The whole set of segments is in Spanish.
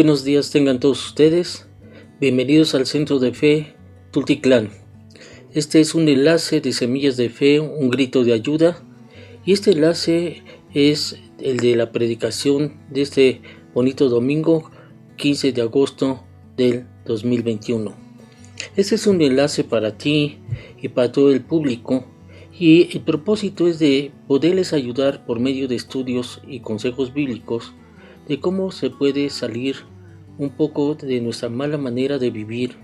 buenos días tengan todos ustedes. Bienvenidos al Centro de Fe Tultitlán. Este es un enlace de Semillas de Fe, un grito de ayuda. Y este enlace es el de la predicación de este bonito domingo, 15 de agosto del 2021. Este es un enlace para ti y para todo el público. Y el propósito es de poderles ayudar por medio de estudios y consejos bíblicos de cómo se puede salir un poco de nuestra mala manera de vivir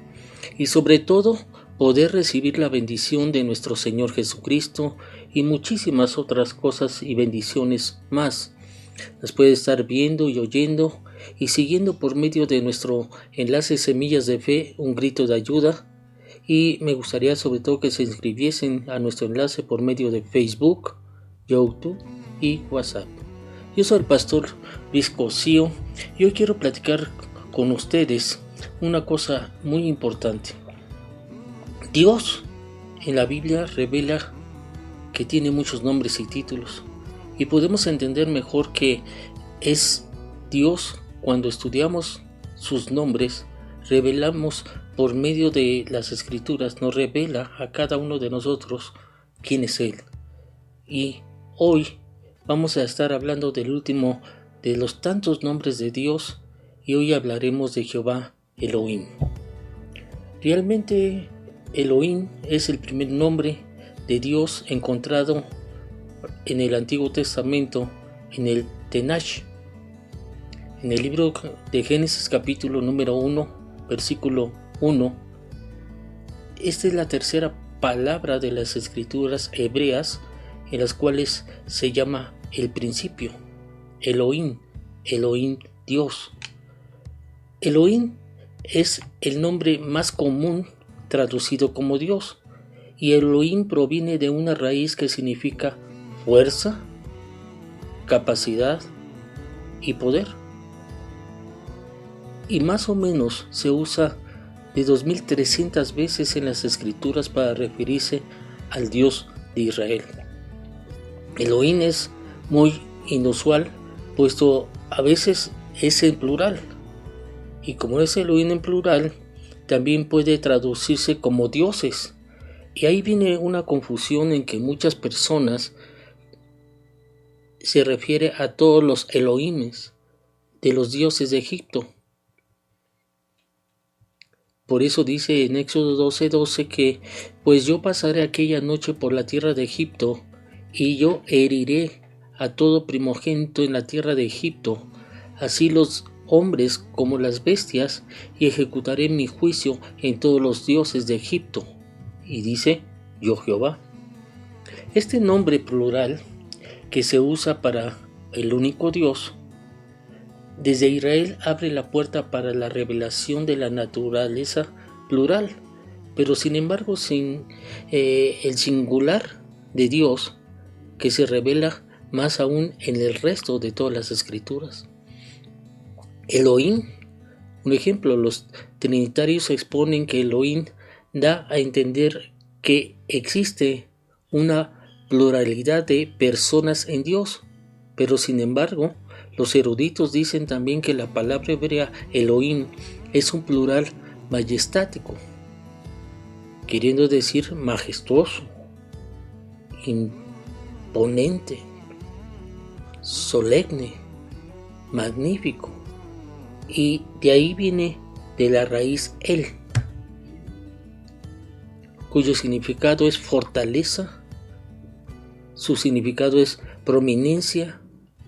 y sobre todo poder recibir la bendición de nuestro Señor Jesucristo y muchísimas otras cosas y bendiciones más. Las puede estar viendo y oyendo y siguiendo por medio de nuestro enlace Semillas de Fe, un grito de ayuda. Y me gustaría sobre todo que se inscribiesen a nuestro enlace por medio de Facebook, YouTube y WhatsApp. Yo soy el pastor Luis Cosío y hoy quiero platicar con ustedes una cosa muy importante. Dios en la Biblia revela que tiene muchos nombres y títulos y podemos entender mejor que es Dios cuando estudiamos sus nombres. Revelamos por medio de las Escrituras, nos revela a cada uno de nosotros quién es Él. Y hoy vamos a estar hablando del último de los tantos nombres de Dios y hoy hablaremos de Jehová Elohim. Realmente Elohim es el primer nombre de Dios encontrado en el Antiguo Testamento, en el Tenach. En el libro de Génesis capítulo número 1, versículo 1, esta es la tercera palabra de las escrituras hebreas en las cuales se llama el principio, Elohim, Elohim Dios. Elohim es el nombre más común traducido como Dios y Elohim proviene de una raíz que significa fuerza, capacidad y poder. Y más o menos se usa de 2300 veces en las escrituras para referirse al Dios de Israel. Elohim es muy inusual, puesto a veces es en plural. Y como es Elohim en plural, también puede traducirse como dioses. Y ahí viene una confusión en que muchas personas se refiere a todos los Elohimes de los dioses de Egipto. Por eso dice en Éxodo 12:12 que pues yo pasaré aquella noche por la tierra de Egipto y yo heriré a todo primogénito en la tierra de Egipto, así los hombres como las bestias, y ejecutaré mi juicio en todos los dioses de Egipto. Y dice, yo Jehová. Este nombre plural que se usa para el único Dios, desde Israel abre la puerta para la revelación de la naturaleza plural, pero sin embargo sin el singular de Dios que se revela más aún en el resto de todas las escrituras. Elohim, un ejemplo, los trinitarios exponen que Elohim da a entender que existe una pluralidad de personas en Dios, pero sin embargo los eruditos dicen también que la palabra hebrea Elohim es un plural majestático, queriendo decir majestuoso, imponente, solemne, magnífico. Y de ahí viene de la raíz El, cuyo significado es fortaleza, su significado es prominencia,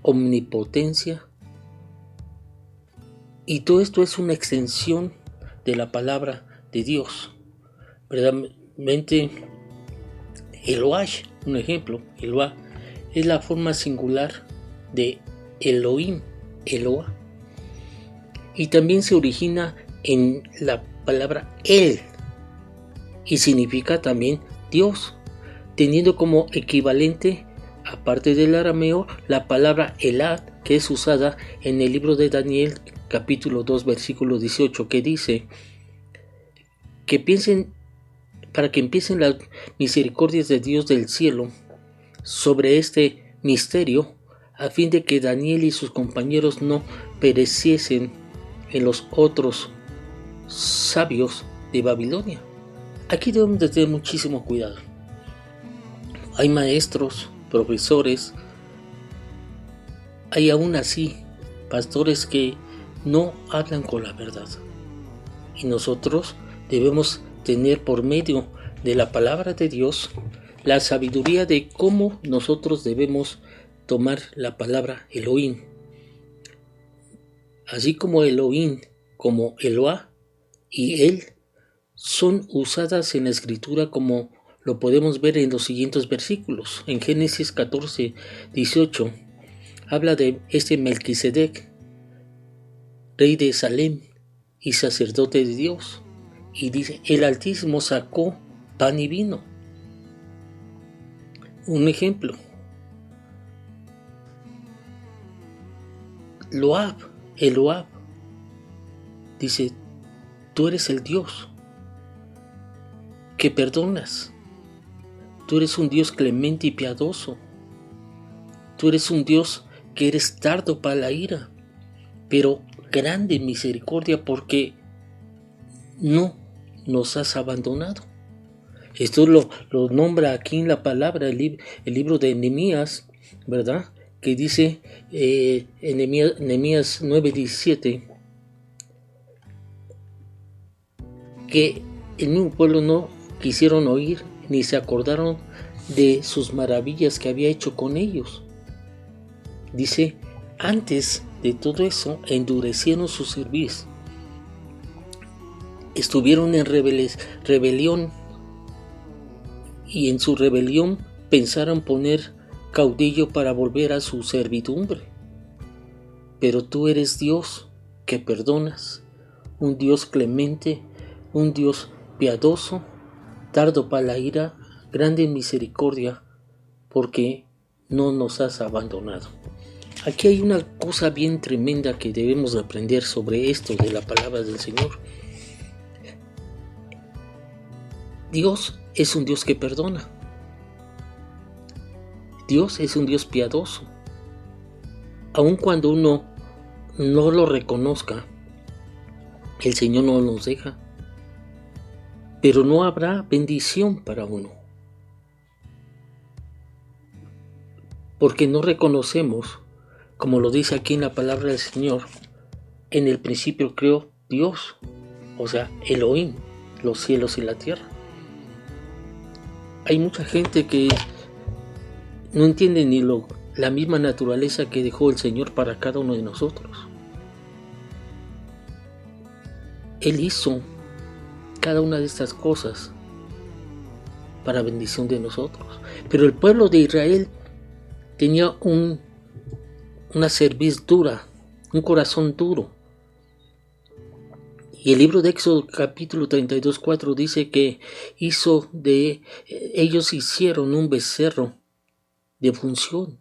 omnipotencia, y todo esto es una extensión de la palabra de Dios. Verdaderamente Eloah, un ejemplo, Eloah es la forma singular de Elohim, Eloah, y también se origina en la palabra El y significa también Dios, teniendo como equivalente, aparte del arameo, la palabra Elad, que es usada en el libro de Daniel capítulo 2 versículo 18, que dice para que empiecen las misericordias de Dios del cielo sobre este misterio, a fin de que Daniel y sus compañeros no pereciesen en los otros sabios de Babilonia. Aquí debemos de tener muchísimo cuidado. Hay maestros, profesores, hay aún así pastores que no hablan con la verdad. Y nosotros debemos tener por medio de la palabra de Dios la sabiduría de cómo nosotros debemos tomar la palabra Elohim. Así como Elohim, como Eloah y él son usadas en la escritura como lo podemos ver en los siguientes versículos. En Génesis 14, 18 habla de este Melquisedec, rey de Salem y sacerdote de Dios. Y dice, el Altísimo sacó pan y vino. Un ejemplo. Eloab, dice, tú eres el Dios que perdonas. Tú eres un Dios clemente y piadoso. Tú eres un Dios que eres tardo para la ira, pero grande en misericordia porque no nos has abandonado. Esto lo nombra aquí en la palabra el libro de Nehemías, ¿verdad? Que dice en Nehemías 9:17 que el mismo pueblo no quisieron oír ni se acordaron de sus maravillas que había hecho con ellos. Dice, antes de todo eso endurecieron su cerviz, estuvieron en rebelión y en su rebelión pensaron poner caudillo para volver a su servidumbre. Pero tú eres Dios que perdonas, un Dios clemente, un Dios piadoso, tardo para la ira, grande en misericordia, porque no nos has abandonado. Aquí hay una cosa bien tremenda que debemos de aprender sobre esto de la palabra del Señor. Dios es un Dios que perdona. Dios es un Dios piadoso. Aun cuando uno no lo reconozca, el Señor no nos deja. Pero no habrá bendición para uno. Porque no reconocemos, como lo dice aquí en la palabra del Señor, en el principio creó Dios, o sea, Elohim, los cielos y la tierra. Hay mucha gente que no entiende ni la misma naturaleza que dejó el Señor para cada uno de nosotros. Él hizo cada una de estas cosas para bendición de nosotros. Pero el pueblo de Israel tenía una cerviz dura, un corazón duro. Y el libro de Éxodo capítulo 32:4 dice que ellos hicieron un becerro de función.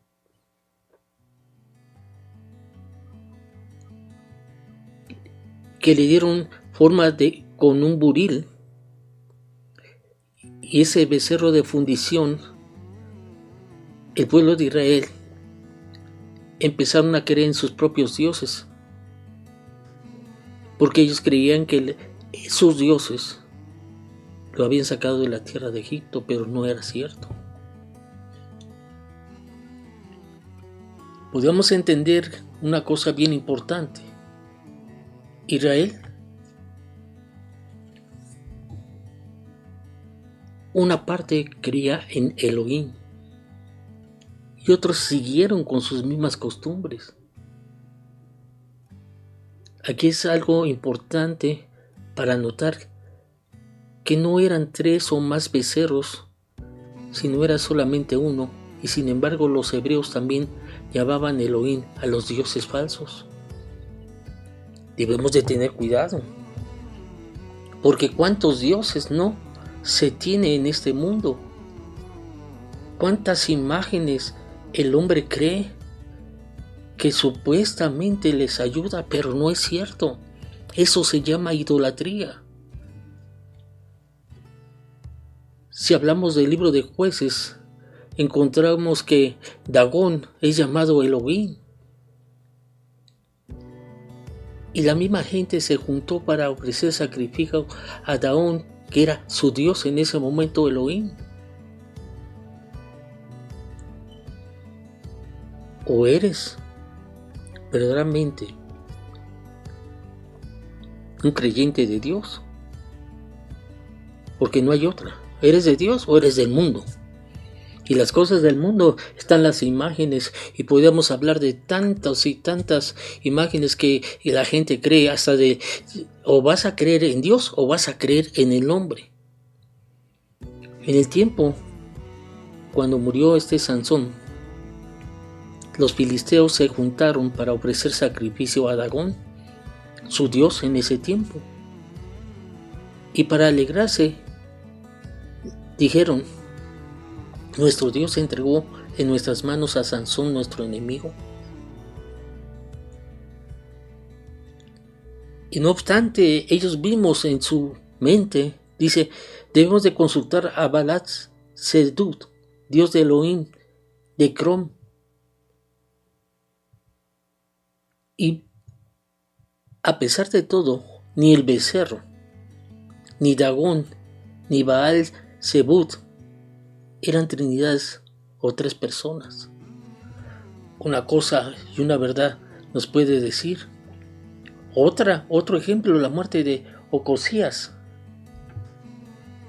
Que le dieron forma con un buril. Y ese becerro de fundición, el pueblo de Israel empezaron a creer en sus propios dioses. Porque ellos creían que sus dioses lo habían sacado de la tierra de Egipto, pero no era cierto. Podemos entender una cosa bien importante. Israel, una parte creía en Elohim y otros siguieron con sus mismas costumbres. Aquí es algo importante para notar que no eran 3 o más becerros, sino era solamente uno, y sin embargo los hebreos también llamaban Elohim a los dioses falsos. Debemos de tener cuidado, porque cuántos dioses no se tiene en este mundo, cuántas imágenes el hombre cree que supuestamente les ayuda, pero no es cierto. Eso se llama idolatría. Si hablamos del libro de Jueces, encontramos que Dagón es llamado Elohim. Y la misma gente se juntó para ofrecer sacrificio a Dagón, que era su dios en ese momento, Elohim. ¿O eres verdaderamente un creyente de Dios? Porque no hay otra. ¿Eres de Dios o eres del mundo? Y las cosas del mundo están las imágenes, y podemos hablar de tantas y tantas imágenes que la gente cree, hasta de o vas a creer en Dios o vas a creer en el hombre. En el tiempo, cuando murió Sansón, los filisteos se juntaron para ofrecer sacrificio a Dagón, su dios en ese tiempo. Y para alegrarse, dijeron: nuestro Dios se entregó en nuestras manos a Sansón, nuestro enemigo. Y no obstante, ellos vimos en su mente, dice, debemos de consultar a Balat Zebub, dios de Elohim, de Crom. Y a pesar de todo, ni el becerro, ni Dagón, ni Baal Zebub eran trinidades o tres personas. Una cosa y una verdad nos puede decir. Otro ejemplo, la muerte de Ocosías.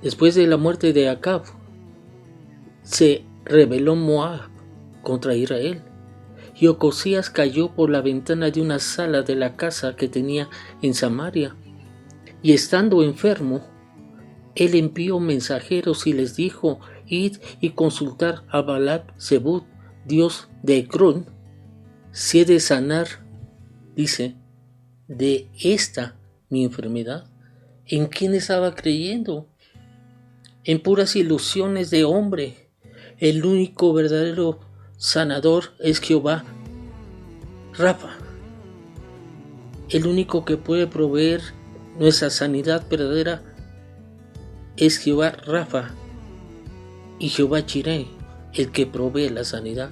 Después de la muerte de Acab, se rebeló Moab contra Israel, y Ocosías cayó por la ventana de una sala de la casa que tenía en Samaria, y estando enfermo, él envió mensajeros y les dijo: id y consultar a Baal Zebub, dios de Ecrón, si he de sanar, dice, de esta mi enfermedad. ¿En quién estaba creyendo? En puras ilusiones de hombre. El único verdadero sanador es Jehová Rafa, el único que puede proveer nuestra sanidad verdadera es Jehová Rafa y Jehová Jireh, el que provee la sanidad.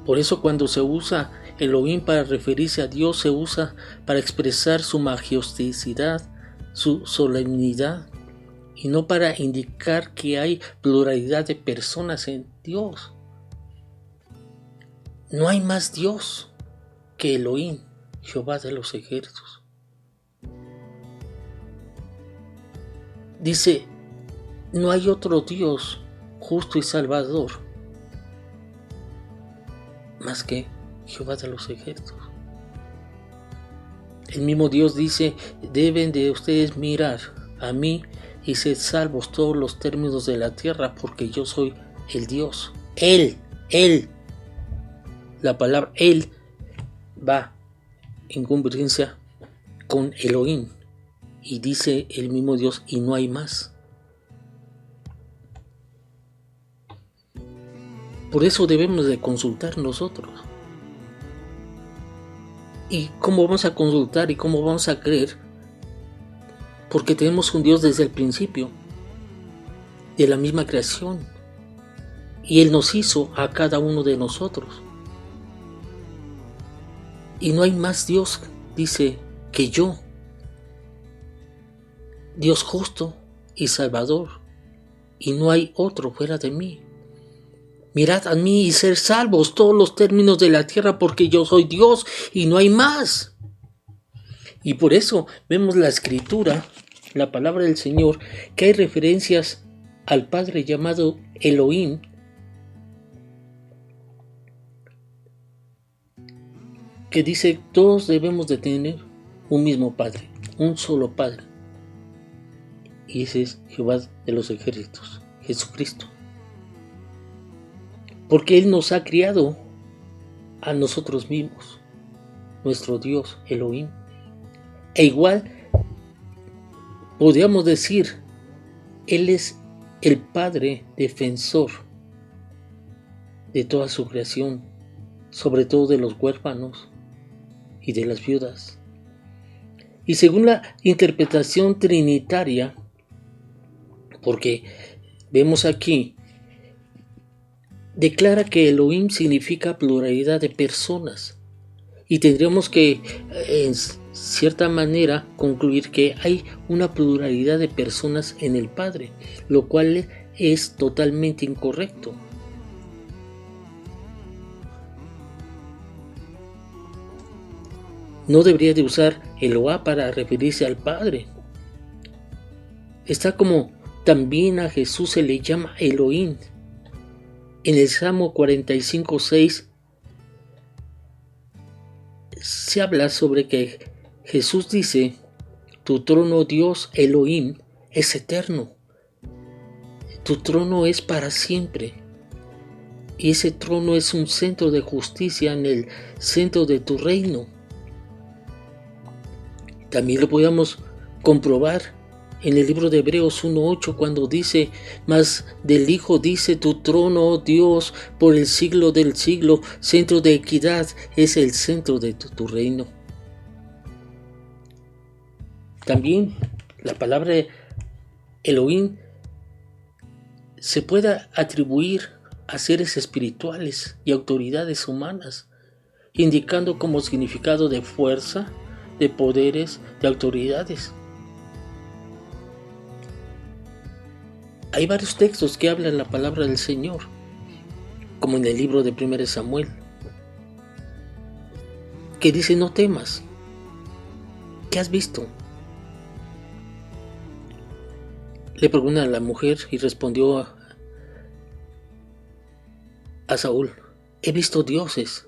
Por eso cuando se usa Elohim para referirse a Dios, se usa para expresar su majestuosidad, su solemnidad, y no para indicar que hay pluralidad de personas en Dios. No hay más Dios que Elohim, Jehová de los ejércitos. Dice, no hay otro Dios justo y salvador más que Jehová de los ejércitos. El mismo Dios dice, deben de ustedes mirar a mí y ser salvos todos los términos de la tierra, porque yo soy el Dios. Él. La palabra Él va en convergencia con Elohim, y dice el mismo Dios, y no hay más. Por eso debemos de consultar nosotros. ¿Y cómo vamos a consultar y cómo vamos a creer? Porque tenemos un Dios desde el principio, de la misma creación, y Él nos hizo a cada uno de nosotros. Y no hay más Dios, dice, que yo, Dios justo y salvador, y no hay otro fuera de mí. Mirad a mí y ser salvos todos los términos de la tierra, porque yo soy Dios y no hay más. Y por eso vemos la escritura, la palabra del Señor, que hay referencias al Padre llamado Elohim, que dice, todos debemos de tener un mismo Padre, un solo Padre. Y ese es Jehová de los ejércitos, Jesucristo. Porque Él nos ha criado a nosotros mismos, nuestro Dios Elohim. E igual podríamos decir, Él es el Padre defensor de toda su creación, sobre todo de los huérfanos y de las viudas. Y según la interpretación trinitaria, porque vemos aquí, declara que Elohim significa pluralidad de personas, Y tendríamos que, en cierta manera, concluir que hay una pluralidad de personas en el Padre, lo cual es totalmente incorrecto. No debería de usar Eloá para referirse al Padre. Está como también a Jesús se le llama Elohim. En el Salmo 45:6 se habla sobre que Jesús dice: tu trono, Dios Elohim, es eterno. Tu trono es para siempre. Y ese trono es un centro de justicia en el centro de tu reino. También lo podemos comprobar en el libro de Hebreos 1:8 cuando dice: mas del Hijo dice: tu trono, oh Dios, por el siglo del siglo, centro de equidad, es el centro de tu reino. También la palabra Elohim se puede atribuir a seres espirituales y autoridades humanas, indicando como significado de fuerza, de poderes, de autoridades. Hay varios textos que hablan la palabra del Señor, como en el libro de 1 Samuel, que dice: no temas. ¿Qué has visto? Le pregunta a la mujer y respondió a Saúl: he visto dioses,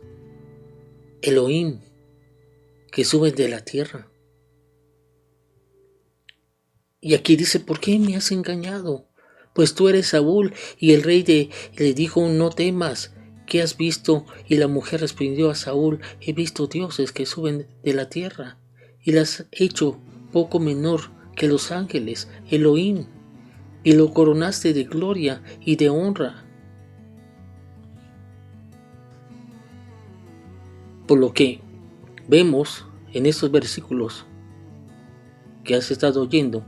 Elohim, que suben de la tierra. Y aquí dice: ¿por qué me has engañado? Pues tú eres Saúl. Y el rey le dijo: no temas, ¿qué has visto? Y la mujer respondió a Saúl: he visto dioses que suben de la tierra, y las he hecho poco menor que los ángeles, Elohim, y lo coronaste de gloria y de honra. Por lo que vemos en estos versículos que has estado oyendo,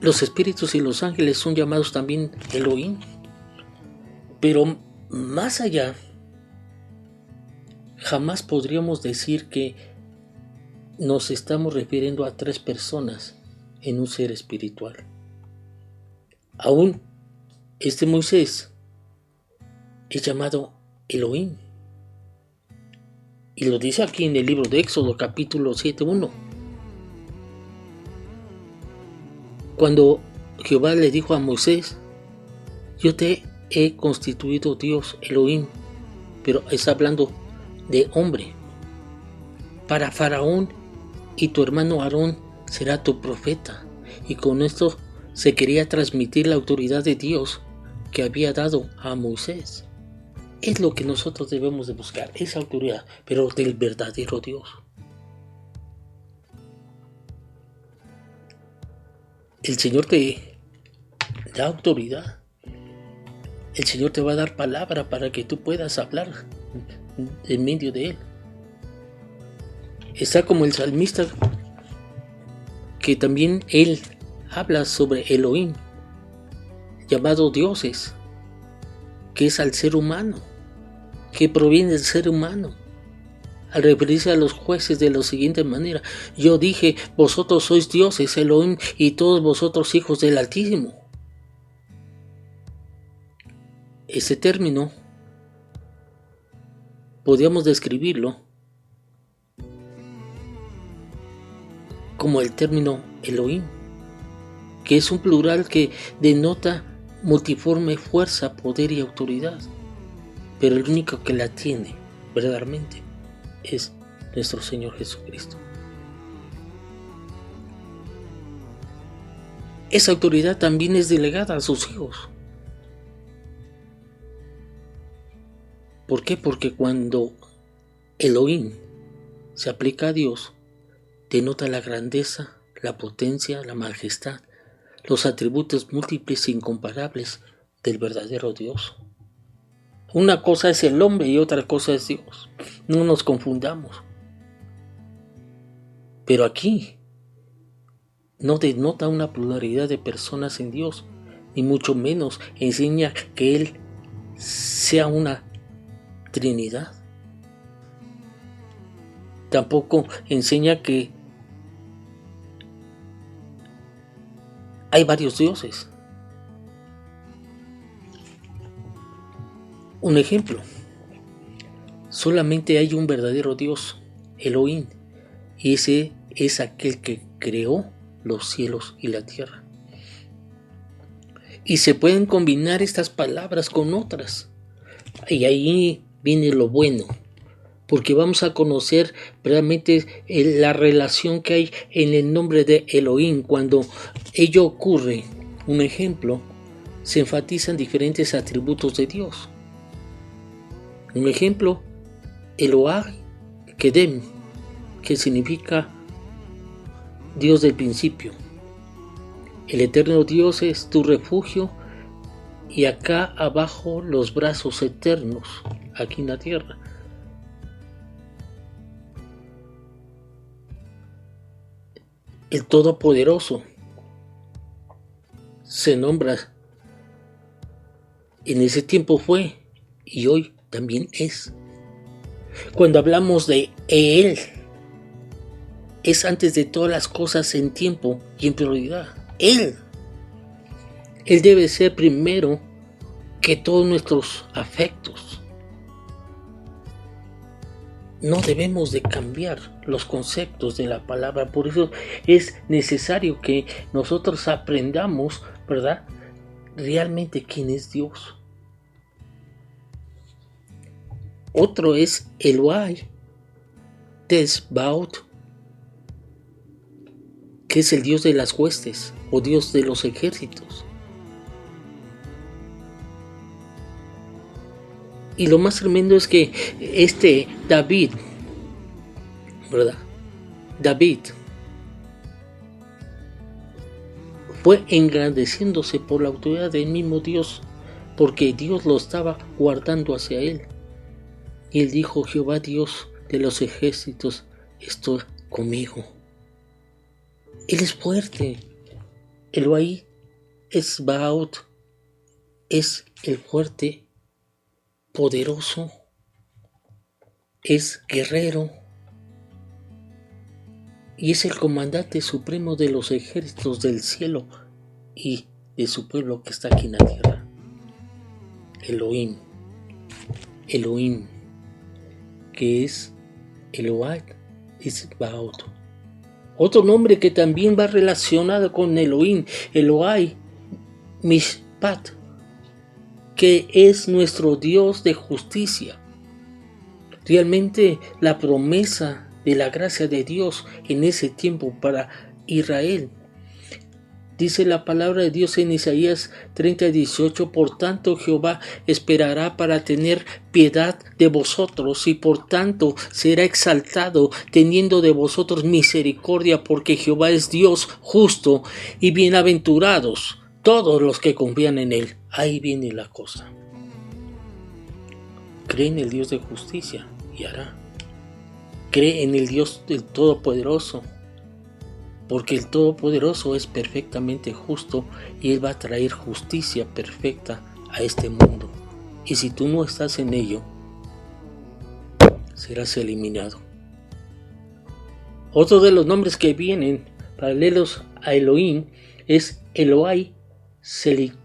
los espíritus y los ángeles son llamados también Elohim. Pero más allá, jamás podríamos decir que nos estamos refiriendo a tres personas en un ser espiritual. Aún este Moisés es llamado Elohim. Y lo dice aquí en el libro de Éxodo, capítulo 7:1. Cuando Jehová le dijo a Moisés: yo te he constituido Dios Elohim, pero está hablando de hombre, para Faraón, y tu hermano Aarón será tu profeta. Y con esto se quería transmitir la autoridad de Dios que había dado a Moisés. Es lo que nosotros debemos de buscar, esa autoridad, pero del verdadero Dios. El Señor te da autoridad. El Señor te va a dar palabra para que tú puedas hablar en medio de Él. Está como el salmista, que también él habla sobre Elohim, llamado dioses, que es al ser humano, que proviene del ser humano, al referirse a los jueces de la siguiente manera: yo dije, vosotros sois dioses, Elohim, y todos vosotros hijos del Altísimo. Ese término podríamos describirlo como el término Elohim, que es un plural que denota multiforme fuerza, poder y autoridad, pero el único que la tiene verdaderamente es nuestro Señor Jesucristo. Esa autoridad también es delegada a sus hijos. ¿Por qué? Porque cuando Elohim se aplica a Dios, denota la grandeza, la potencia, la majestad, los atributos múltiples e incomparables del verdadero Dios. Una cosa es el hombre y otra cosa es Dios. No nos confundamos. Pero aquí no denota una pluralidad de personas en Dios, ni mucho menos enseña que Él sea una Trinidad. Tampoco enseña que hay varios dioses. Un ejemplo, solamente hay un verdadero Dios, Elohim, y ese es aquel que creó los cielos y la tierra. Y se pueden combinar estas palabras con otras. Y ahí viene lo bueno, porque vamos a conocer realmente la relación que hay en el nombre de Elohim. Cuando ello ocurre, un ejemplo, se enfatizan diferentes atributos de Dios. Un ejemplo, Elohai Kedem, que significa Dios del principio. El eterno Dios es tu refugio, y acá abajo los brazos eternos, aquí en la tierra. El Todopoderoso se nombra, en ese tiempo fue y hoy también es. Cuando hablamos de Él, es antes de todas las cosas en tiempo y en prioridad. Él debe ser primero que todos nuestros afectos. No debemos de cambiar los conceptos de la palabra. Por eso es necesario que nosotros aprendamos, ¿verdad?, realmente quién es Dios. Otro es Elohai Tesbaot, que es el Dios de las huestes o Dios de los ejércitos. Y lo más tremendo es que David, ¿verdad? David fue engrandeciéndose por la autoridad del mismo Dios, porque Dios lo estaba guardando hacia él. Y él dijo: Jehová Dios de los ejércitos está conmigo. Él es fuerte. Elohai Tesbaot es el fuerte, poderoso, es guerrero y es el comandante supremo de los ejércitos del cielo y de su pueblo que está aquí en la tierra. Elohim, que es Elohai Tesbaot. Otro nombre que también va relacionado con Elohim, Elohai Mishpat, que es nuestro Dios de justicia. Realmente la promesa de la gracia de Dios en ese tiempo para Israel. Dice la palabra de Dios en Isaías 30:18: por tanto Jehová esperará para tener piedad de vosotros, y por tanto será exaltado, teniendo de vosotros misericordia, porque Jehová es Dios justo, y bienaventurados todos los que confían en él. Ahí viene la cosa. Cree en el Dios de justicia y hará. Cree en el Dios del Todopoderoso, porque el Todopoderoso es perfectamente justo y Él va a traer justicia perfecta a este mundo. Y si tú no estás en ello, serás eliminado. Otro de los nombres que vienen paralelos a Elohim es Elohai Selichot.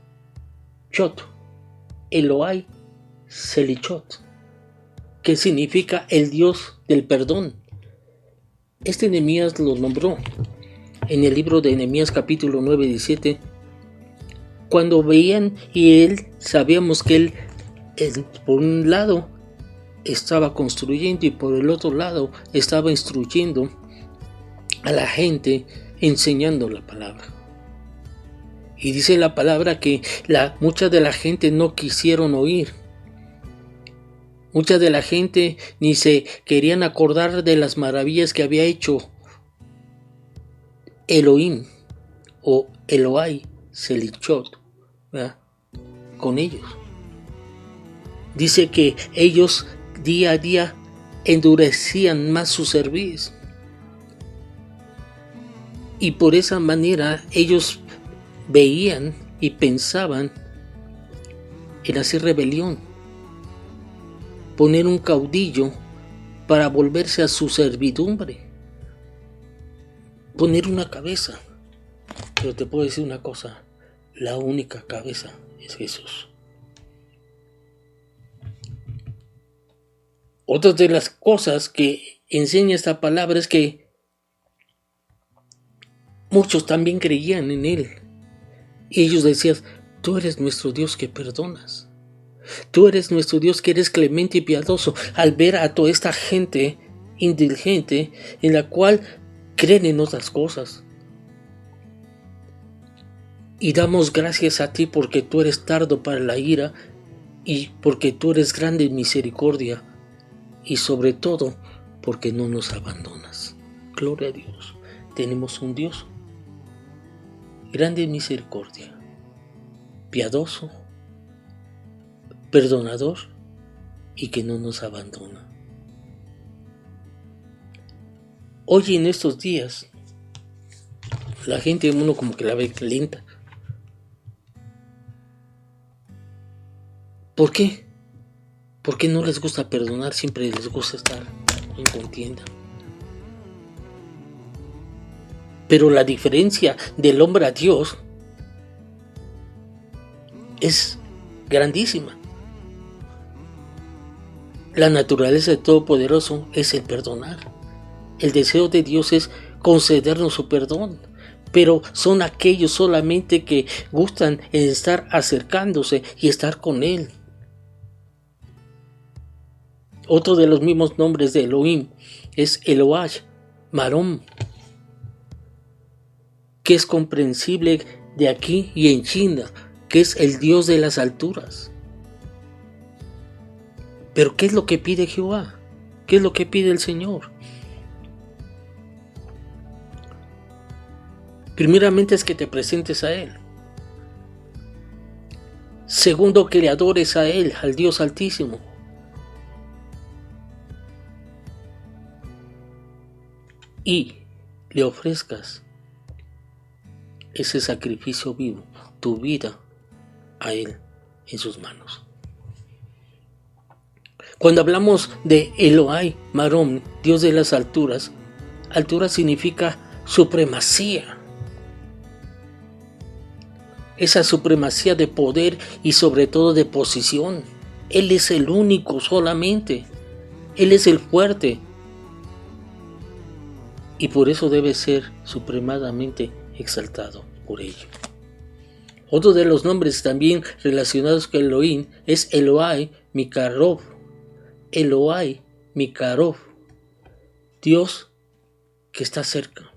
Elohai Selichot, que significa el Dios del perdón. Nehemías lo nombró en el libro de Nehemías capítulo 9:17. Cuando veían sabíamos que él por un lado estaba construyendo y por el otro lado estaba instruyendo a la gente, enseñando la palabra. Y dice la palabra que mucha de la gente no quisieron oír. Mucha de la gente ni se querían acordar de las maravillas que había hecho Elohim o Elohai Selichot, ¿verdad?, con ellos. Dice que ellos día a día endurecían más su cerviz, y por esa manera ellos veían y pensaban en hacer rebelión. poner un caudillo para volverse a su servidumbre, poner una cabeza. Pero te puedo decir una cosa, la única cabeza es Jesús. Otra de las cosas que enseña esta palabra es que muchos también creían en Él. Y ellos decían, tú eres nuestro Dios que perdonas. Tú eres nuestro Dios que eres clemente y piadoso. Al ver a toda esta gente indulgente en la cual creen en otras cosas. Y damos gracias a ti porque tú eres tardo para la ira y porque tú eres grande en misericordia. Y sobre todo, porque no nos abandonas. Gloria a Dios. Tenemos un Dios grande en misericordia, piadoso, perdonador y que no nos abandona. Hoy en estos días, la gente, uno como que la ve lenta. ¿Por qué? Porque no les gusta perdonar, siempre les gusta estar en contienda. Pero la diferencia del hombre a Dios es grandísima. La naturaleza del Todopoderoso es el perdonar. El deseo de Dios es concedernos su perdón. Pero son aquellos solamente que gustan en estar acercándose y estar con Él. Otro de los mismos nombres de Elohim es Elohai, Marom, que es comprensible de aquí y en China, que es el Dios de las alturas. Pero ¿qué es lo que pide Jehová? ¿Qué es lo que pide el Señor? Primeramente es que te presentes a Él. Segundo, que le adores a Él, al Dios Altísimo. Y le ofrezcas ese sacrificio vivo, tu vida, a Él en sus manos. Cuando hablamos de Elohai, Marom, Dios de las alturas, altura significa supremacía. Esa supremacía de poder y sobre todo de posición. Él es el único solamente. Él es el fuerte. Y por eso debe ser supremamente exaltado por ello. Otro de los nombres también relacionados con Elohim es Elohai Mikarov. Elohai Mikarov. Dios que está cerca.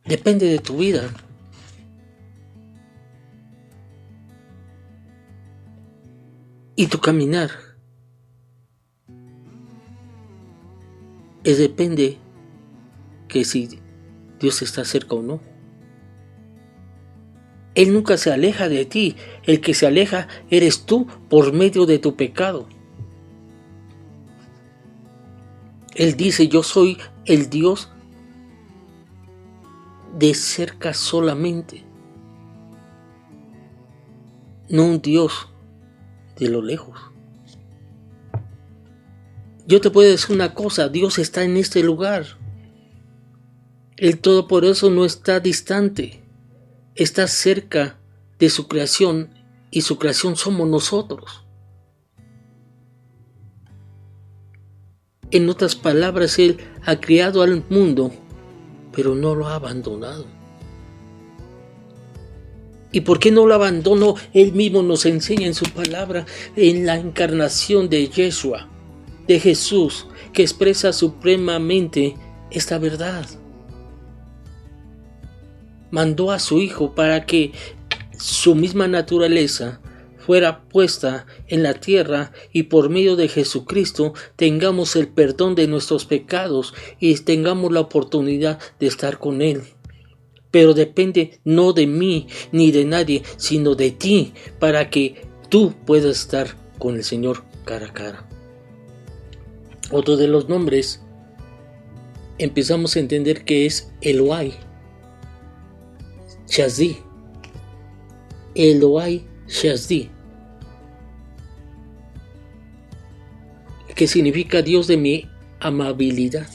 Depende de tu vida. Y tu caminar. Depende que si Dios está cerca o no. Él nunca se aleja de ti. El que se aleja eres tú por medio de tu pecado. Él dice, yo soy el Dios de cerca solamente. No un Dios de lo lejos. Yo te puedo decir una cosa, Dios está en este lugar. El Todopoderoso no está distante, está cerca de su creación y su creación somos nosotros. En otras palabras, Él ha creado al mundo, pero no lo ha abandonado. ¿Y por qué no lo abandonó? Él mismo nos enseña en su palabra, en la encarnación de Yeshua, de Jesús, que expresa supremamente esta verdad. Mandó a su Hijo para que su misma naturaleza fuera puesta en la tierra y por medio de Jesucristo tengamos el perdón de nuestros pecados y tengamos la oportunidad de estar con Él. Pero depende no de mí ni de nadie, sino de ti, para que tú puedas estar con el Señor cara a cara. Otro de los nombres empezamos a entender que es Elohai Shazdi. Elohai Shazdi. que significa Dios de mi amabilidad.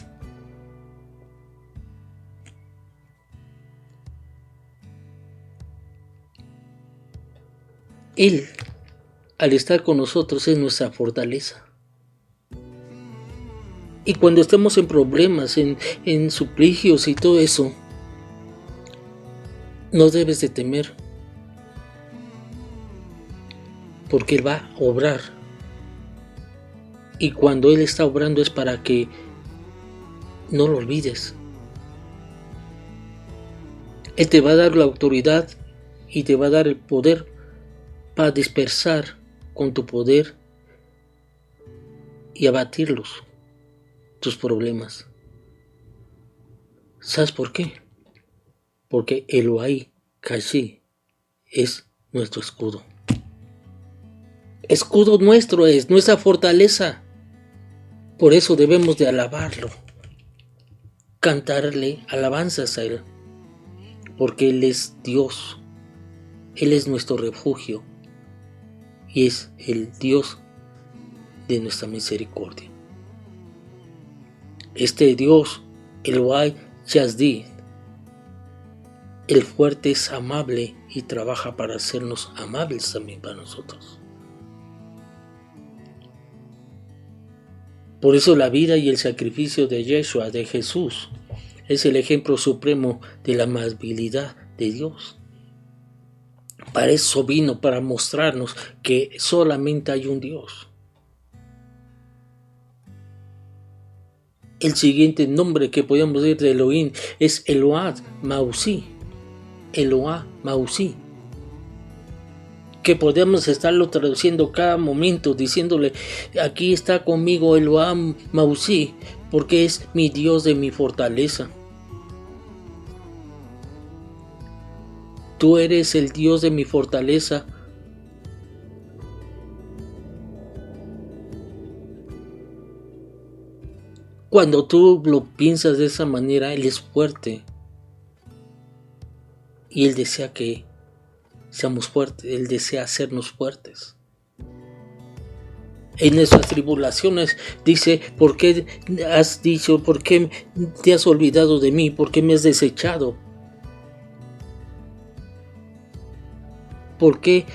Él, al estar con nosotros, es nuestra fortaleza. Y cuando estemos en problemas, en supligios y todo eso, no debes de temer, porque Él va a obrar. Y cuando Él está obrando es para que no lo olvides. Él te va a dar la autoridad y te va a dar el poder para dispersar con tu poder y abatirlos, tus problemas. ¿Sabes por qué? Porque Elohai Kashi es nuestro escudo. Escudo nuestro es nuestra fortaleza. Por eso debemos de alabarlo, cantarle alabanzas a Él, porque Él es Dios, Él es nuestro refugio y es el Dios de nuestra misericordia. Este Dios, Elohai Yazdi, el fuerte es amable y trabaja para hacernos amables también para nosotros. Por eso la vida y el sacrificio de Yeshua, de Jesús, es el ejemplo supremo de la amabilidad de Dios. Para eso vino, para mostrarnos que solamente hay un Dios. El siguiente nombre que podemos decir de Elohim es Eloah Mausi. Eloah Mausi. Que podemos estarlo traduciendo cada momento, diciéndole, aquí está conmigo Eloah Mausi, porque es mi Dios de mi fortaleza. Tú eres el Dios de mi fortaleza. Cuando tú lo piensas de esa manera, Él es fuerte. Y Él desea que seamos fuertes. Él desea hacernos fuertes. En nuestras tribulaciones dice, ¿por qué has dicho, por qué te has olvidado de mí? ¿Por qué me has desechado? ¿Por qué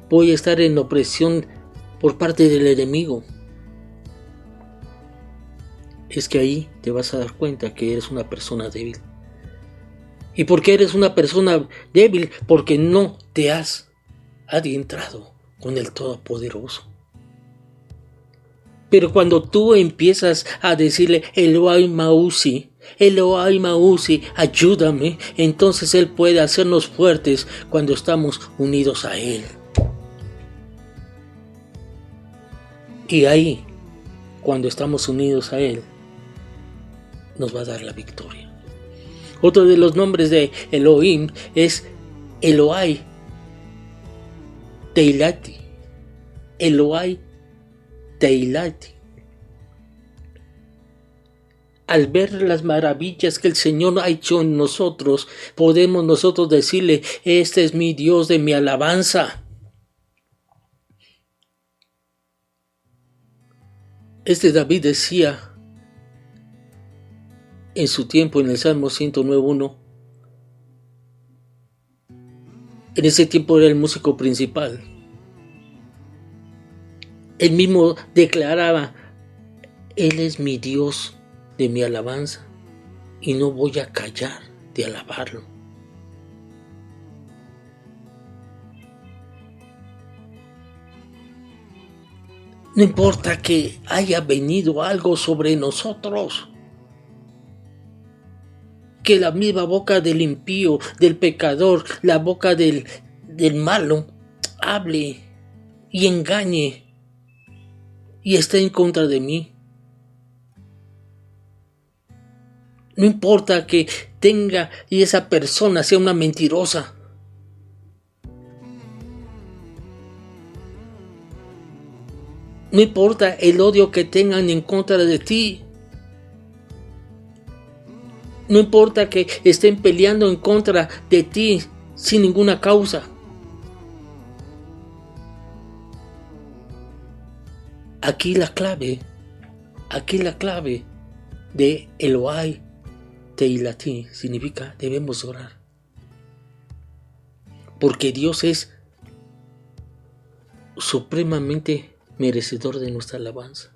voy a estar en opresión por parte del enemigo? Es que ahí te vas a dar cuenta que eres una persona débil. ¿Y por qué eres una persona débil? Porque no te has adentrado con el Todopoderoso. Pero cuando tú empiezas a decirle Elohai Mausi, ayúdame, entonces Él puede hacernos fuertes cuando estamos unidos a Él. Y ahí, cuando estamos unidos a Él, nos va a dar la victoria. Otro de los nombres de Elohim es Elohai Teilati. Elohai Teilati. Al ver las maravillas que el Señor ha hecho en nosotros, podemos nosotros decirle, este es mi Dios de mi alabanza. David decía en su tiempo en el Salmo 109.1, en ese tiempo era el músico principal. Él mismo declaraba, Él es mi Dios de mi alabanza y no voy a callar de alabarlo. No importa que haya venido algo sobre nosotros, que la misma boca del impío, del pecador, la boca del malo, hable y engañe y esté en contra de mí. No importa que tenga y esa persona sea una mentirosa. No importa el odio que tengan en contra de ti. No importa que estén peleando en contra de ti sin ninguna causa. Aquí la clave Aquí la clave de Elohai Teilati significa debemos orar. Porque Dios es supremamente merecedor de nuestra alabanza.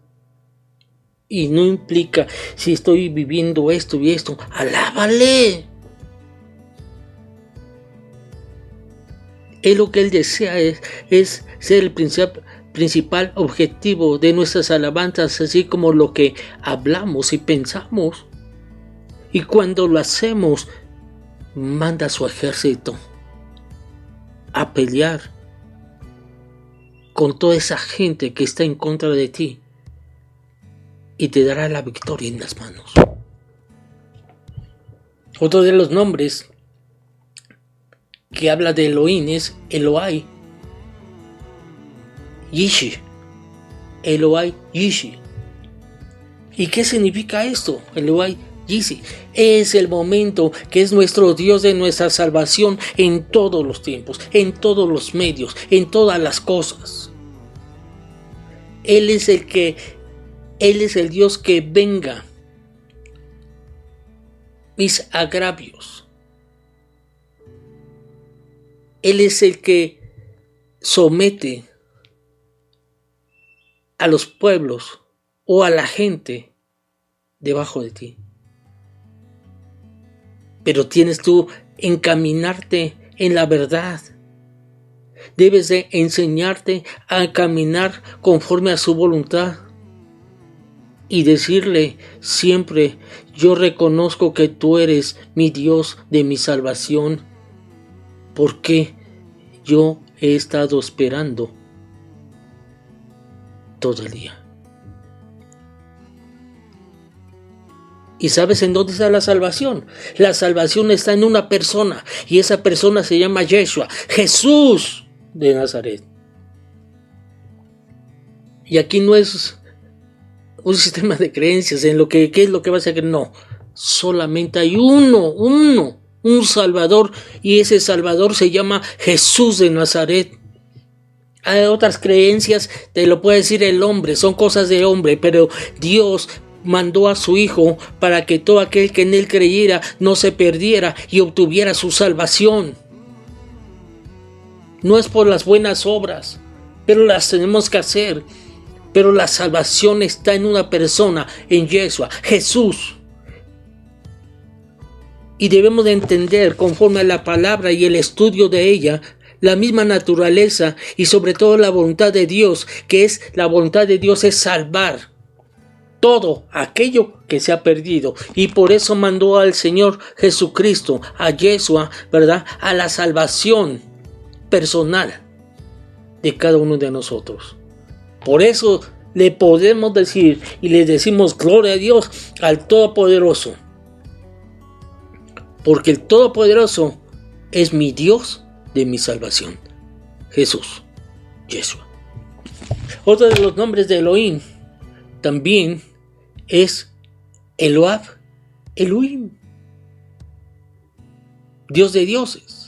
Y no implica si estoy viviendo esto y esto, alábale. Él lo que Él desea es ser el principal objetivo de nuestras alabanzas, así como lo que hablamos y pensamos. Y cuando lo hacemos, manda a su ejército a pelear con toda esa gente que está en contra de ti y te dará la victoria en las manos. Otro de los nombres que habla de Elohim es Elohai Yishi. Elohai Yishi. ¿Y qué significa esto? Elohai Yishi. Es el momento que es nuestro Dios de nuestra salvación en todos los tiempos, en todos los medios, en todas las cosas. Él es el Dios que venga mis agravios. Él es el que somete a los pueblos o a la gente debajo de ti. Pero tienes tú encaminarte en la verdad. Debes de enseñarte a caminar conforme a su voluntad y decirle siempre: yo reconozco que tú eres mi Dios de mi salvación, porque yo he estado esperando todo el día. ¿Y sabes en dónde está la salvación? La salvación está en una persona, y esa persona se llama Yeshua, Jesús de Nazaret. Y aquí no es un sistema de creencias en lo que qué es lo que vas a creer. No, solamente hay un Salvador, y ese Salvador se llama Jesús de Nazaret. Hay otras creencias, te lo puede decir el hombre, son cosas de hombre, pero Dios mandó a su Hijo para que todo aquel que en Él creyera no se perdiera y obtuviera su salvación. No es por las buenas obras, pero las tenemos que hacer. Pero la salvación está en una persona, en Yeshua, Jesús. Y debemos de entender, conforme a la palabra y el estudio de ella, la misma naturaleza y sobre todo la voluntad de Dios, que es la voluntad de Dios es salvar todo aquello que se ha perdido. Y por eso mandó al Señor Jesucristo, a Yeshua, ¿verdad?, a la salvación personal de cada uno de nosotros. Por eso le podemos decir y le decimos gloria a Dios al Todopoderoso, porque el Todopoderoso es mi Dios de mi salvación, Jesús, Yeshua. Otro de los nombres de Elohim también es Eloab, Elohim, Dios de dioses.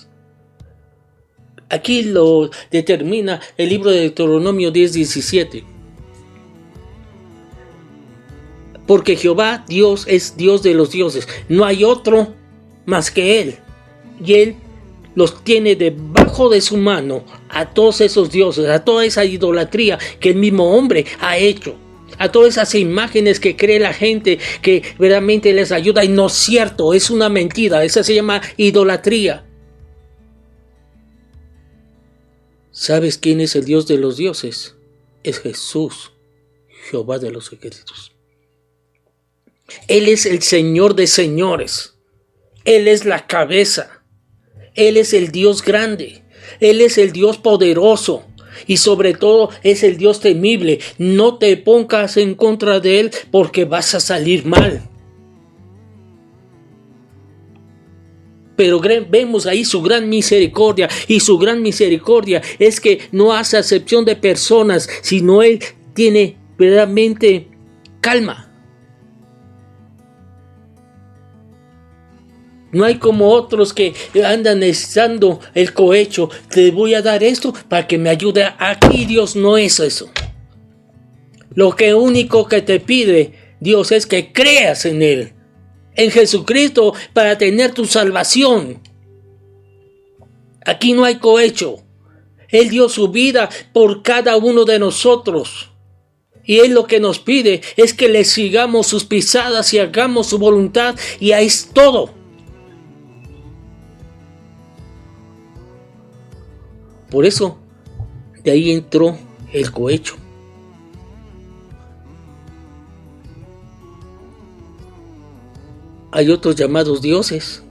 Aquí lo determina el libro de Deuteronomio 10:17. Porque Jehová Dios es Dios de los dioses, no hay otro más que Él, y Él los tiene debajo de su mano a todos esos dioses, a toda esa idolatría que el mismo hombre ha hecho, a todas esas imágenes que cree la gente que verdaderamente les ayuda, y no es cierto, es una mentira. Esa se llama idolatría. ¿Sabes quién es el Dios de los dioses? Es Jesús, Jehová de los ejércitos. Él es el Señor de señores. Él es la cabeza. Él es el Dios grande. Él es el Dios poderoso. Y sobre todo es el Dios temible. No te pongas en contra de Él porque vas a salir mal. Pero vemos ahí su gran misericordia. Y su gran misericordia es que no hace acepción de personas, sino Él tiene verdaderamente calma. No hay como otros que andan necesitando el cohecho. Te voy a dar esto para que me ayude. Aquí Dios no es eso. Lo que único que te pide Dios es que creas en Él, en Jesucristo, para tener tu salvación. Aquí no hay cohecho. Él dio su vida por cada uno de nosotros. Y Él lo que nos pide es que le sigamos sus pisadas y hagamos su voluntad. Y ahí es todo. Por eso, de ahí entró el cohecho. Hay otros llamados dioses.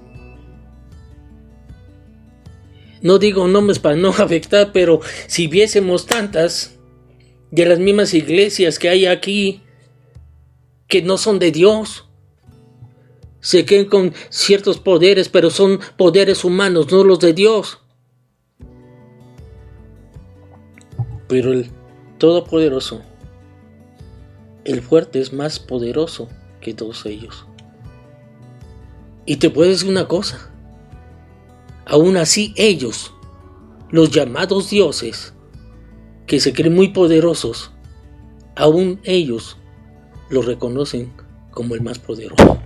No digo nombres para no afectar, pero si viésemos tantas de las mismas iglesias que hay aquí, que no son de Dios, se quedan con ciertos poderes, pero son poderes humanos, no los de Dios. Pero el Todopoderoso, el fuerte, es más poderoso que todos ellos. Y te puedo decir una cosa. Aún así ellos, los llamados dioses, que se creen muy poderosos, aún ellos lo reconocen como el más poderoso.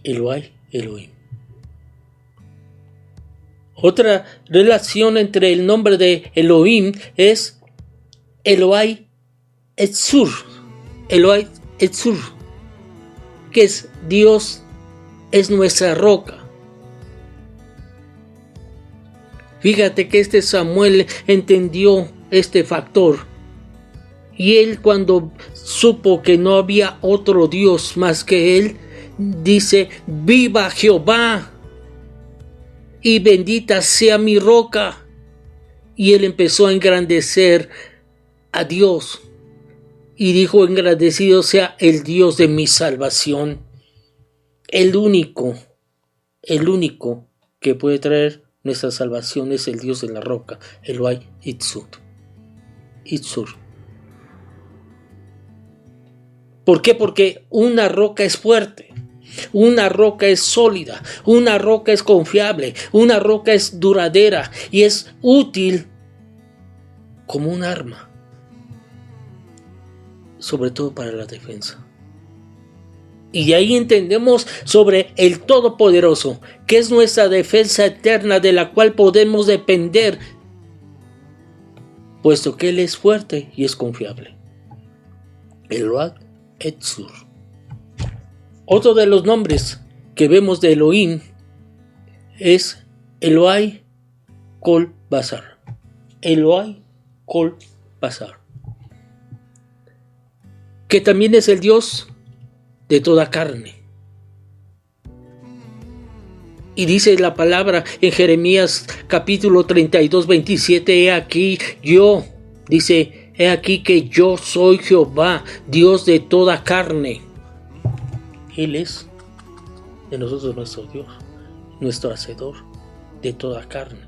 Elohim. Otra relación entre el nombre de Elohim es Elohai Etzur. Elohai Etzur, que es Dios es nuestra roca. Fíjate que Samuel entendió este factor. Y él, cuando supo que no había otro Dios más que él, dice: viva Jehová y bendita sea mi roca. Y él empezó a engrandecer a Dios y dijo: engrandecido sea el Dios de mi salvación. El único que puede traer nuestra salvación es el Dios de la roca, Elohai Itzur. ¿Por qué? Porque una roca es fuerte, una roca es sólida, una roca es confiable, una roca es duradera y es útil como un arma, sobre todo para la defensa. Y de ahí entendemos sobre el Todopoderoso, que es nuestra defensa eterna de la cual podemos depender, puesto que Él es fuerte y es confiable. Elohai Etzur. Otro de los nombres que vemos de Elohim es Elohai Kol Basar. Elohai Kol Basar, que también es el Dios de toda carne. Y dice la palabra en Jeremías capítulo 32, 27, he aquí que yo soy Jehová, Dios de toda carne. Él es de nosotros nuestro Dios, nuestro hacedor de toda carne.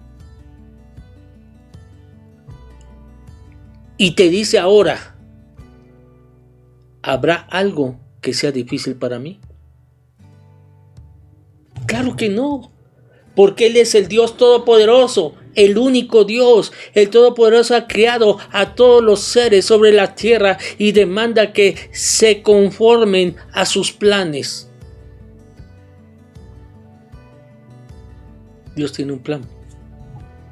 Y te dice ahora: ¿habrá algo que sea difícil para mí? Claro que no, porque Él es el Dios Todopoderoso, el único Dios. El Todopoderoso ha creado a todos los seres sobre la tierra y demanda que se conformen a sus planes. Dios tiene un plan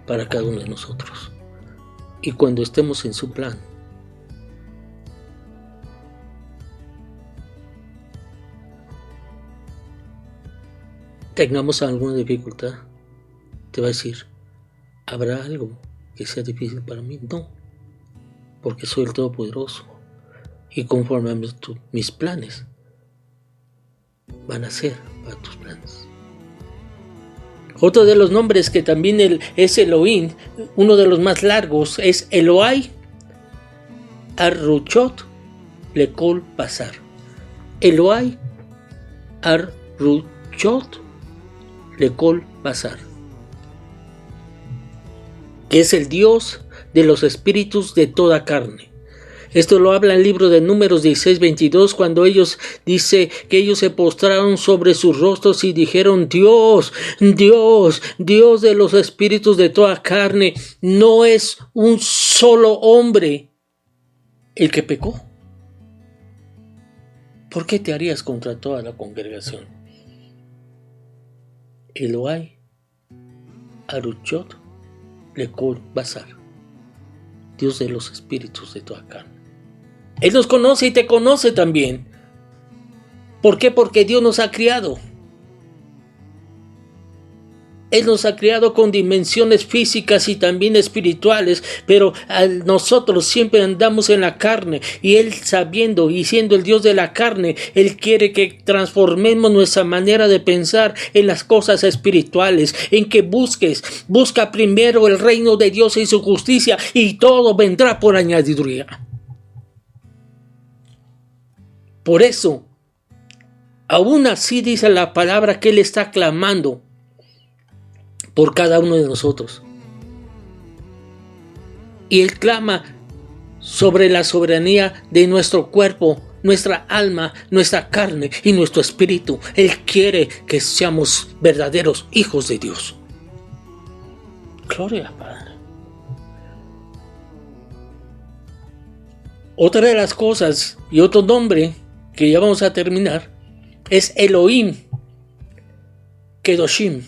para cada uno de nosotros. Y cuando estemos en su plan, tengamos alguna dificultad, te va a decir: ¿habrá algo que sea difícil para mí? No, porque soy el Todopoderoso y conforme a mis planes van a ser para tus planes. Otro de los nombres que también es Elohim, uno de los más largos, es Elohai Arruchot Lekol Basar. Elohai Arruchot Lekol Basar, que es el Dios de los espíritus de toda carne. Esto lo habla el libro de Números 16, 22, cuando dice que ellos se postraron sobre sus rostros y dijeron: Dios, Dios, Dios de los espíritus de toda carne, no es un solo hombre el que pecó. ¿Por qué te harías contra toda la congregación? Elohai, Aruchot, Lekol Basar, Dios de los espíritus de toda carne. Él nos conoce y te conoce también. ¿Por qué? Porque Dios nos ha criado. Él nos ha creado con dimensiones físicas y también espirituales, pero nosotros siempre andamos en la carne, y Él, sabiendo y siendo el Dios de la carne, Él quiere que transformemos nuestra manera de pensar en las cosas espirituales, en que busca primero el reino de Dios y su justicia, y todo vendrá por añadidura. Por eso, aún así dice la palabra que Él está clamando por cada uno de nosotros. Y Él clama sobre la soberanía de nuestro cuerpo, nuestra alma, nuestra carne y nuestro espíritu. Él quiere que seamos verdaderos hijos de Dios. Gloria al Padre. Otra de las cosas y otro nombre que ya vamos a terminar es Elohim Kedoshim.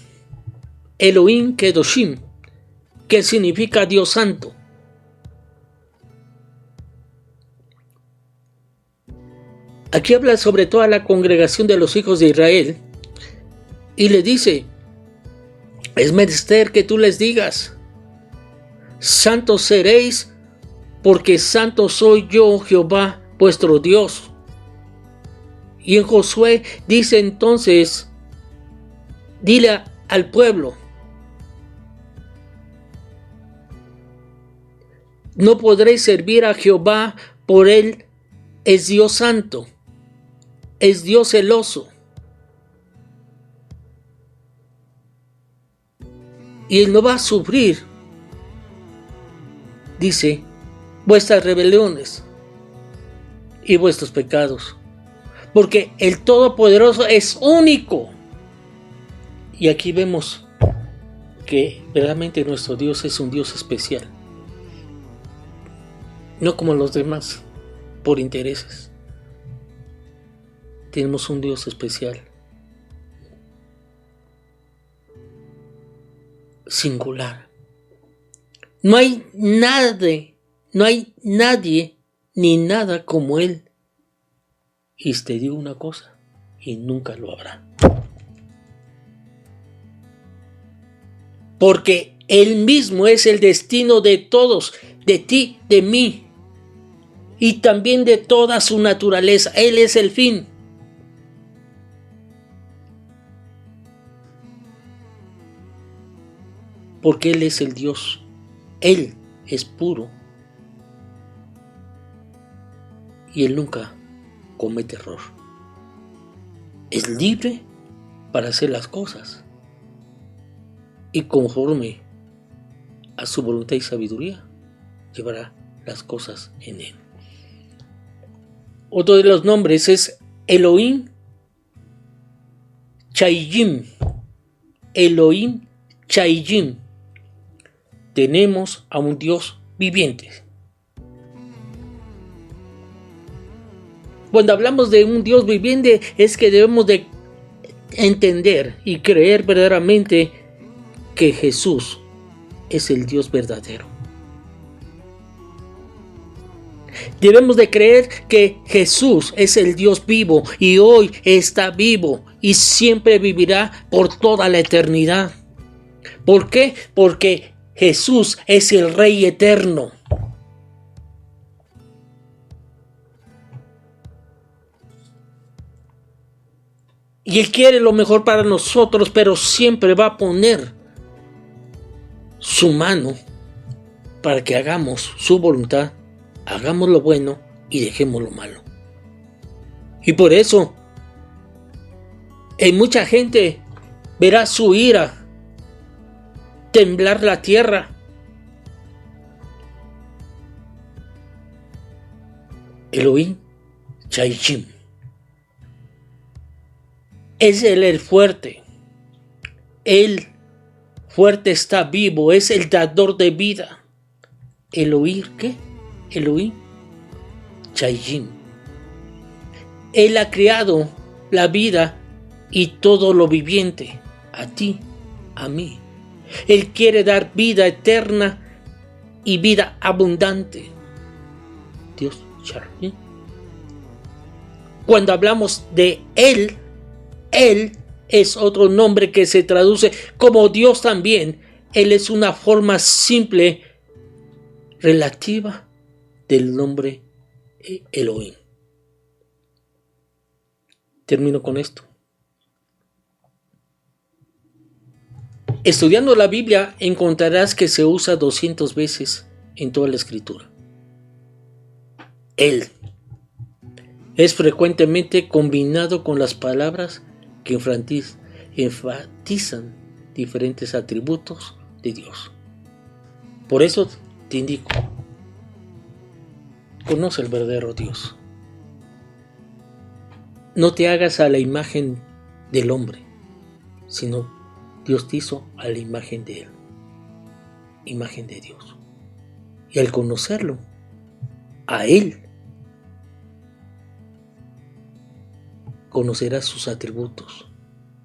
Elohim Kedoshim, que significa Dios Santo. Aquí habla sobre toda la congregación de los hijos de Israel y le dice: es menester que tú les digas: santos seréis, porque santo soy yo, Jehová, vuestro Dios. Y en Josué dice entonces: dile al pueblo: no podréis servir a Jehová, por Él es Dios santo, es Dios celoso. Y Él no va a sufrir, dice, vuestras rebeliones y vuestros pecados, porque el Todopoderoso es único. Y aquí vemos que verdaderamente nuestro Dios es un Dios especial. No como los demás, por intereses. Tenemos un Dios especial, singular. No hay nadie ni nada como Él. Y te digo una cosa, y nunca lo habrá. Porque Él mismo es el destino de todos, de ti, de mí, y también de toda su naturaleza. Él es el fin. Porque Él es el Dios. Él es puro. Y Él nunca comete error. Es libre para hacer las cosas. Y conforme a su voluntad y sabiduría, llevará las cosas en Él. Otro de los nombres es Elohim Chayim. Elohim Chayim. Tenemos a un Dios viviente. Cuando hablamos de un Dios viviente, es que debemos de entender y creer verdaderamente que Jesús es el Dios verdadero. Debemos de creer que Jesús es el Dios vivo y hoy está vivo y siempre vivirá por toda la eternidad. ¿Por qué? Porque Jesús es el Rey eterno. Y Él quiere lo mejor para nosotros, pero siempre va a poner su mano para que hagamos su voluntad, hagamos lo bueno y dejemos lo malo. Y por eso en mucha gente verá su ira temblar la tierra. Elohim Chayim. Es Él el fuerte. Él fuerte está vivo, es el dador de vida. Elohim, ¿qué? Elohim Chayim. Él ha creado la vida y todo lo viviente, a ti, a mí. Él quiere dar vida eterna y vida abundante. Dios, Charlie. Cuando hablamos de Él es otro nombre que se traduce como Dios también. Él es una forma simple, relativa del nombre Elohim. Termino con esto. Estudiando la Biblia encontrarás que se usa 200 veces en toda la Escritura. Él es frecuentemente combinado con las palabras que enfatizan diferentes atributos de Dios. Por eso te indico, conoce el verdadero Dios. No te hagas a la imagen del hombre, sino Dios te hizo a la imagen de Él, imagen de Dios. Y al conocerlo, a Él, conocerás sus atributos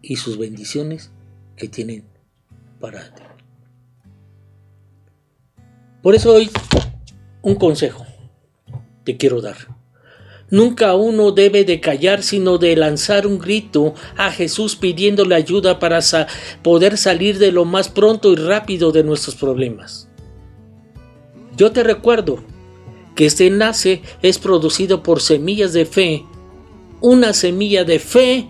y sus bendiciones que tienen para ti. Por eso hoy un consejo te quiero dar. Nunca uno debe de callar, sino de lanzar un grito a Jesús pidiéndole ayuda para poder salir de lo más pronto y rápido de nuestros problemas. Yo te recuerdo que este enlace es producido por Semillas de Fe, una semilla de fe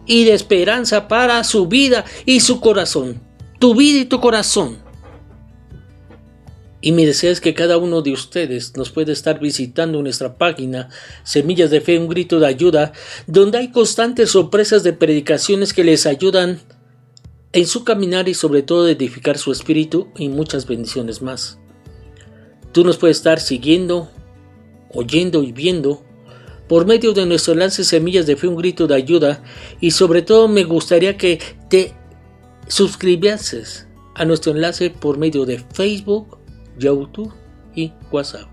y de esperanza para su vida y su corazón, tu vida y tu corazón. Y mi deseo es que cada uno de ustedes nos pueda estar visitando nuestra página Semillas de Fe, un grito de ayuda, donde hay constantes sorpresas de predicaciones que les ayudan en su caminar y sobre todo edificar su espíritu y muchas bendiciones más. Tú nos puedes estar siguiendo, oyendo y viendo por medio de nuestro enlace Semillas de Fe, un grito de ayuda, y sobre todo me gustaría que te suscribieses a nuestro enlace por medio de Facebook, YouTube y WhatsApp.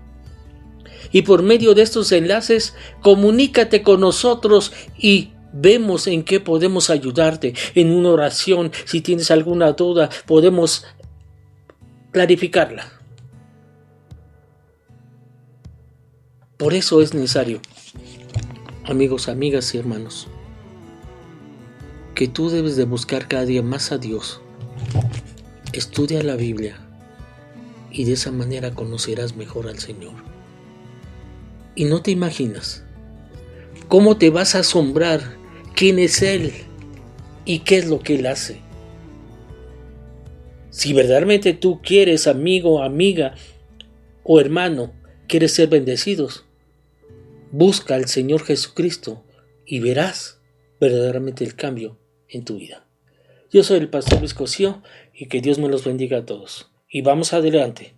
Y por medio de estos enlaces, comunícate con nosotros y vemos en qué podemos ayudarte. En una oración, si tienes alguna duda, podemos clarificarla. Por eso es necesario, amigos, amigas y hermanos, que tú debes de buscar cada día más a Dios. Estudia la Biblia y de esa manera conocerás mejor al Señor. Y no te imaginas cómo te vas a asombrar quién es Él y qué es lo que Él hace. Si verdaderamente tú quieres, amigo, amiga o hermano, quieres ser bendecidos, busca al Señor Jesucristo y verás verdaderamente el cambio en tu vida. Yo soy el pastor Luis Cosío y que Dios me los bendiga a todos. Y vamos adelante.